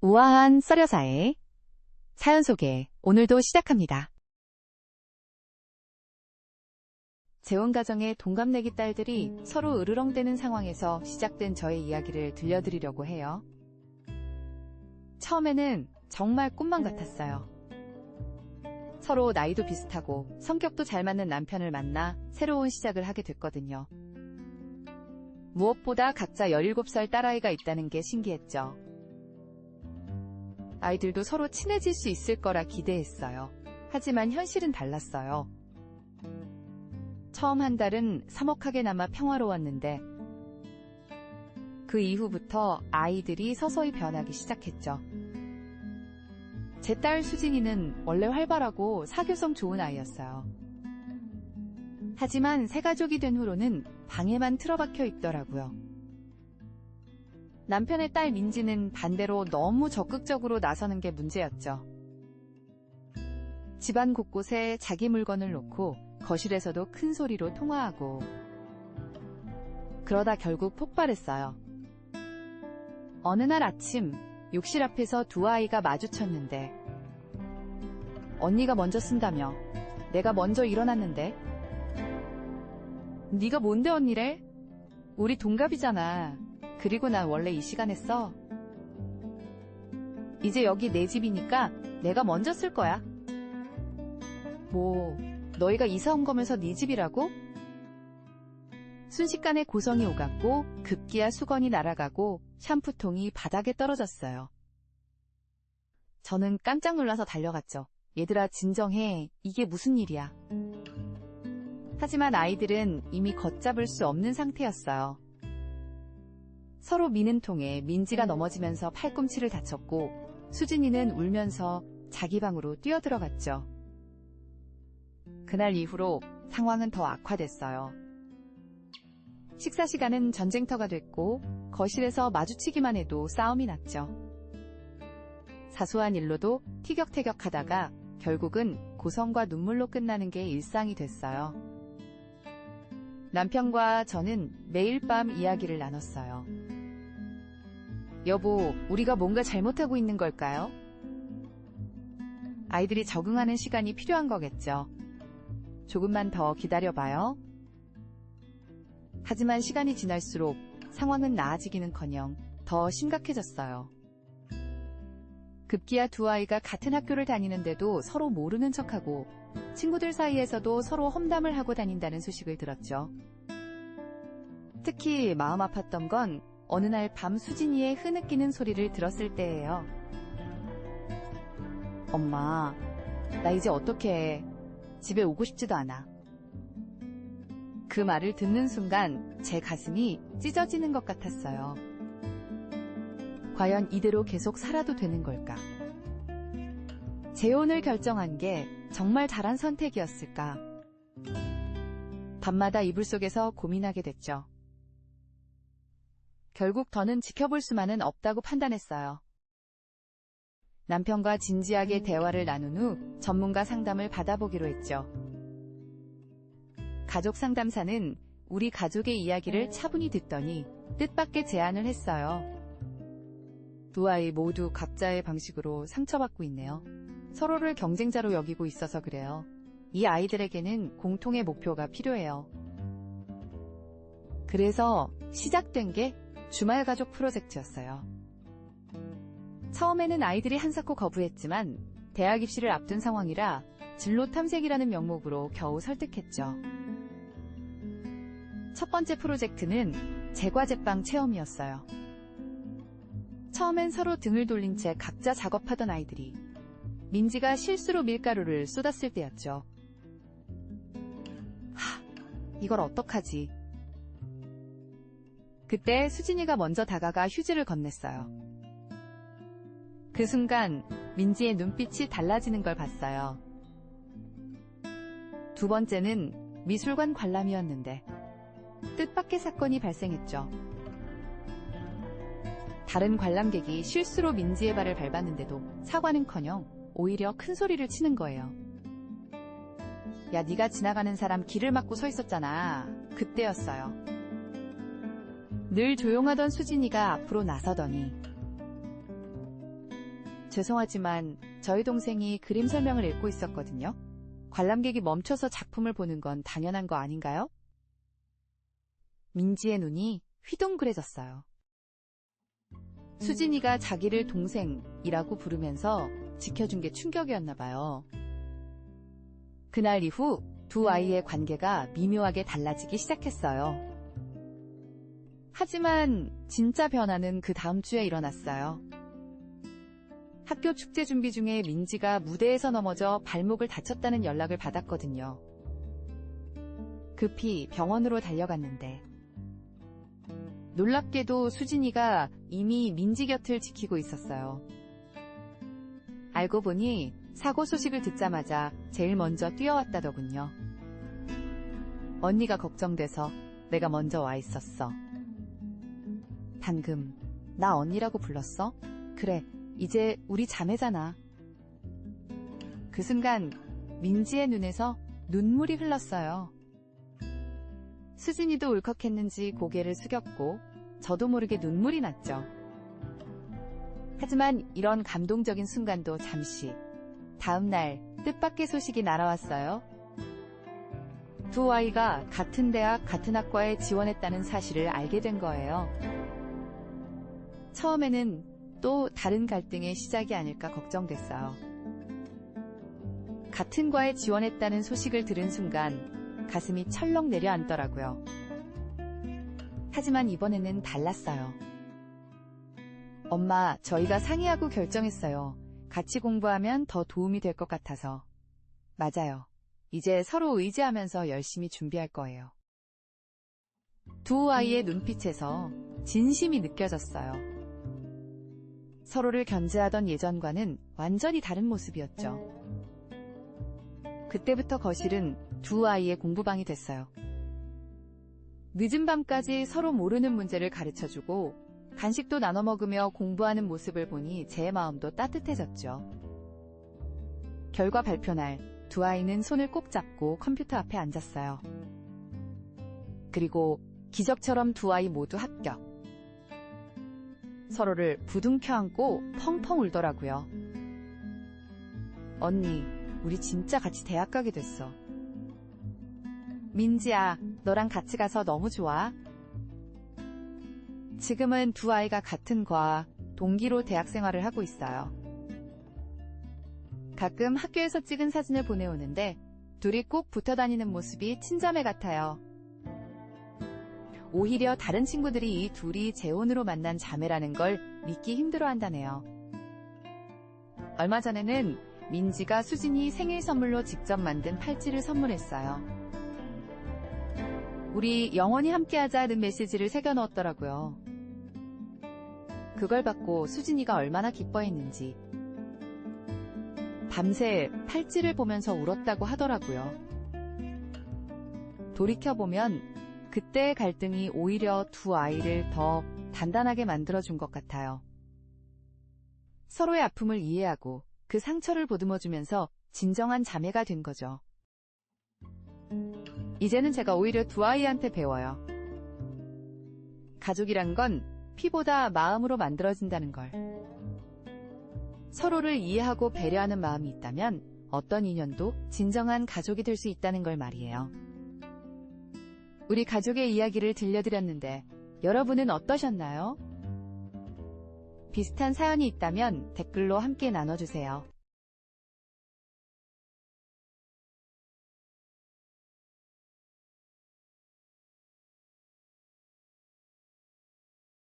우아한 썰여사의 사연 소개 오늘도 시작합니다. 재혼가정의 동갑내기 딸들이 서로 으르렁대는 상황에서 시작된 저의 이야기를 들려드리려고 해요. 처음에는 정말 꿈만 같았어요. 서로 나이도 비슷하고 성격도 잘 맞는 남편을 만나 새로운 시작을 하게 됐거든요. 무엇보다 각자 17살 딸아이가 있다는 게 신기했죠. 아이들도 서로 친해질 수 있을 거라 기대했어요. 하지만 현실은 달랐어요. 처음 한 달은 서먹하게나마 평화로웠는데 그 이후부터 아이들이 서서히 변하기 시작했죠. 제 딸 수진이는 원래 활발하고 사교성 좋은 아이였어요. 하지만 새가족이 된 후로는 방에만 틀어박혀 있더라고요. 남편의 딸 민지는 반대로 너무 적극적으로 나서는 게 문제였죠. 집안 곳곳에 자기 물건을 놓고 거실에서도 큰 소리로 통화하고 그러다 결국 폭발했어요. 어느 날 아침 욕실 앞에서 두 아이가 마주쳤는데 언니가 먼저 쓴다며 내가 먼저 일어났는데 네가 뭔데 언니래? 우리 동갑이잖아. 그리고 난 원래 이 시간에 써. 이제 여기 내 집이니까 내가 먼저 쓸 거야. 뭐 너희가 이사 온 거면서 네 집이라고? 순식간에 고성이 오갔고 급기야 수건이 날아가고 샴푸통이 바닥에 떨어졌어요. 저는 깜짝 놀라서 달려갔죠. 얘들아 진정해. 이게 무슨 일이야. 하지만 아이들은 이미 걷잡을 수 없는 상태였어요. 서로 미는 통에 민지가 넘어지면서 팔꿈치를 다쳤고 수진이는 울면서 자기 방으로 뛰어들어갔죠. 그날 이후로 상황은 더 악화됐어요. 식사 시간은 전쟁터가 됐고 거실에서 마주치기만 해도 싸움이 났죠. 사소한 일로도 티격태격하다가 결국은 고성과 눈물로 끝나는 게 일상이 됐어요. 남편과 저는 매일 밤 이야기를 나눴어요. 여보, 우리가 뭔가 잘못하고 있는 걸까요? 아이들이 적응하는 시간이 필요한 거겠죠. 조금만 더 기다려봐요. 하지만 시간이 지날수록 상황은 나아지기는커녕 더 심각해졌어요. 급기야 두 아이가 같은 학교를 다니는데도 서로 모르는 척하고 친구들 사이에서도 서로 험담을 하고 다닌다는 소식을 들었죠. 특히 마음 아팠던 건 어느 날 밤 수진이의 흐느끼는 소리를 들었을 때예요. 엄마, 나 이제 어떡해. 집에 오고 싶지도 않아. 그 말을 듣는 순간 제 가슴이 찢어지는 것 같았어요. 과연 이대로 계속 살아도 되는 걸까? 재혼을 결정한 게 정말 잘한 선택이었을까? 밤마다 이불 속에서 고민하게 됐죠. 결국 더는 지켜볼 수만은 없다고 판단했어요. 남편과 진지하게 대화를 나눈 후 전문가 상담을 받아보기로 했죠. 가족 상담사는 우리 가족의 이야기를 차분히 듣더니 뜻밖의 제안을 했어요. 두 아이 모두 각자의 방식으로 상처받고 있네요. 서로를 경쟁자로 여기고 있어서 그래요. 이 아이들에게는 공통의 목표가 필요해요. 그래서 시작된 게 주말 가족 프로젝트였어요. 처음에는 아이들이 한사코 거부했지만 대학 입시를 앞둔 상황이라 진로 탐색이라는 명목으로 겨우 설득했죠. 첫 번째 프로젝트는 제과제빵 체험이었어요. 처음엔 서로 등을 돌린 채 각자 작업하던 아이들이 민지가 실수로 밀가루를 쏟았을 때였죠. 이걸 어떡하지? 그때 수진이가 먼저 다가가 휴지를 건넸어요. 그 순간 민지의 눈빛이 달라지는 걸 봤어요. 두 번째는 미술관 관람이었는데 뜻밖의 사건이 발생했죠. 다른 관람객이 실수로 민지의 발을 밟았는데도 사과는커녕 오히려 큰 소리를 치는 거예요. 야, 네가 지나가는 사람 길을 막고 서 있었잖아. 그때였어요. 늘 조용하던 수진이가 앞으로 나서더니 죄송하지만 저희 동생이 그림 설명을 읽고 있었거든요. 관람객이 멈춰서 작품을 보는 건 당연한 거 아닌가요? 민지의 눈이 휘둥그레졌어요. 수진이가 자기를 동생이라고 부르면서 지켜준 게 충격이었나 봐요. 그날 이후 두 아이의 관계가 미묘하게 달라지기 시작했어요. 하지만 진짜 변화는 그 다음 주에 일어났어요. 학교 축제 준비 중에 민지가 무대에서 넘어져 발목을 다쳤다는 연락을 받았거든요. 급히 병원으로 달려갔는데 놀랍게도 수진이가 이미 민지 곁을 지키고 있었어요. 알고 보니 사고 소식을 듣자마자 제일 먼저 뛰어왔다더군요. 언니가 걱정돼서 내가 먼저 와 있었어. 방금 나 언니라고 불렀어? 그래, 이제 우리 자매잖아. 그 순간 민지의 눈에서 눈물이 흘렀어요. 수진이도 울컥했는지 고개를 숙였고 저도 모르게 눈물이 났죠. 하지만 이런 감동적인 순간도 잠시. 다음 날 뜻밖의 소식이 날아왔어요. 두 아이가 같은 대학, 같은 학과에 지원했다는 사실을 알게 된 거예요. 처음에는 또 다른 갈등의 시작이 아닐까 걱정됐어요. 같은 과에 지원했다는 소식을 들은 순간 가슴이 철렁 내려앉더라고요. 하지만 이번에는 달랐어요. 엄마, 저희가 상의하고 결정했어요. 같이 공부하면 더 도움이 될 것 같아서. 맞아요. 이제 서로 의지하면서 열심히 준비할 거예요. 두 아이의 눈빛에서 진심이 느껴졌어요. 서로를 견제하던 예전과는 완전히 다른 모습이었죠. 그때부터 거실은 두 아이의 공부방이 됐어요. 늦은 밤까지 서로 모르는 문제를 가르쳐주고 간식도 나눠 먹으며 공부하는 모습을 보니 제 마음도 따뜻해졌죠. 결과 발표날 두 아이는 손을 꼭 잡고 컴퓨터 앞에 앉았어요. 그리고 기적처럼 두 아이 모두 합격. 서로를 부둥켜 안고 펑펑 울더라고요. 언니, 우리 진짜 같이 대학 가게 됐어. 민지야, 너랑 같이 가서 너무 좋아. 지금은 두 아이가 같은 과, 동기로 대학 생활을 하고 있어요. 가끔 학교에서 찍은 사진을 보내오는데 둘이 꼭 붙어 다니는 모습이 친자매 같아요. 오히려 다른 친구들이 이 둘이 재혼으로 만난 자매라는 걸 믿기 힘들어한다네요. 얼마 전에는 민지가 수진이 생일 선물로 직접 만든 팔찌를 선물했어요. 우리 영원히 함께하자는 메시지를 새겨넣었더라고요. 그걸 받고 수진이가 얼마나 기뻐했는지 밤새 팔찌를 보면서 울었다고 하더라고요. 돌이켜보면 그때의 갈등이 오히려 두 아이를 더 단단하게 만들어준 것 같아요. 서로의 아픔을 이해하고 그 상처를 보듬어주면서 진정한 자매가 된 거죠. 이제는 제가 오히려 두 아이한테 배워요. 가족이란 건 피보다 마음으로 만들어진다는 걸. 서로를 이해하고 배려하는 마음이 있다면 어떤 인연도 진정한 가족이 될 수 있다는 걸 말이에요. 우리 가족의 이야기를 들려드렸는데 여러분은 어떠셨나요? 비슷한 사연이 있다면 댓글로 함께 나눠주세요.